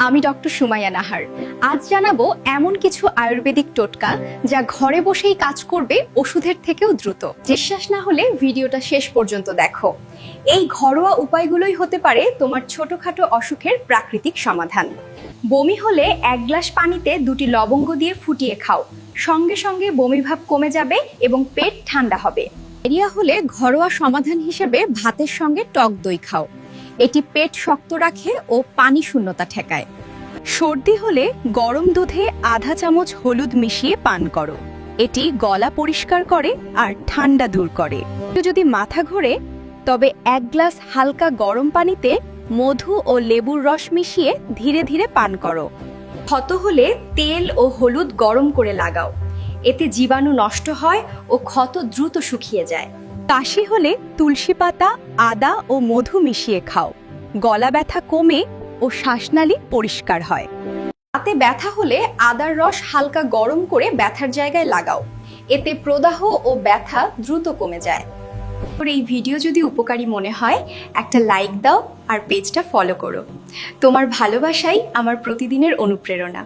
আমি ডক্টর সুমাইয়া নাহার। আজ জানাবো এমন কিছু আয়ুর্বেদিক টোটকা যা ঘরে বসেই কাজ করবে ওষুধের থেকেও দ্রুত। বিশ্বাস না হলে ভিডিওটা শেষ পর্যন্ত দেখো। এই ঘরোয়া উপায়গুলোই হতে পারে তোমার ছোটখাটো অসুখের প্রাকৃতিক সমাধান। বমি হলে 1 গ্লাস পানিতে 2টি লবঙ্গ দিয়ে ফুটিয়ে খাও, সঙ্গে সঙ্গে বমি ভাব কমে যাবে এবং পেট ঠান্ডা হবে। ডায়রিয়া হলে ঘরোয়া সমাধান হিসেবে ভাতের সঙ্গে টক দই খাও, এটি পেট শক্ত রাখে ও পানি শূন্যতা ঠেকায়। সর্দি হলে গরম দুধে আধা চামচ হলুদ মিশিয়ে পান করো, এটি গলা পরিষ্কার করে আর ঠান্ডা দূর করে। যদি মাথা ঘোরে তবে 1 গ্লাস হালকা গরম পানিতে মধু ও লেবুর রস মিশিয়ে ধীরে ধীরে পান করো। ক্ষত হলে তেল ও হলুদ গরম করে লাগাও, এতে জীবাণু নষ্ট হয় ও ক্ষত দ্রুত শুকিয়ে যায়। কাশি হলে তুলসী পাতা, আদা ও মধু মিশিয়ে খাও, গলা ব্যথা কমে ও শ্বাসনালী পরিষ্কার হয়। দাঁতে ব্যথা হলে আদার রস হালকা গরম করে ব্যথার জায়গায় লাগাও, এতে প্রদাহ ও ব্যথা দ্রুত কমে যায়। এই ভিডিও যদি উপকারী মনে হয় একটা লাইক দাও আর পেজটা ফলো করো। তোমার ভালোবাসাই আমার প্রতিদিনের অনুপ্রেরণা।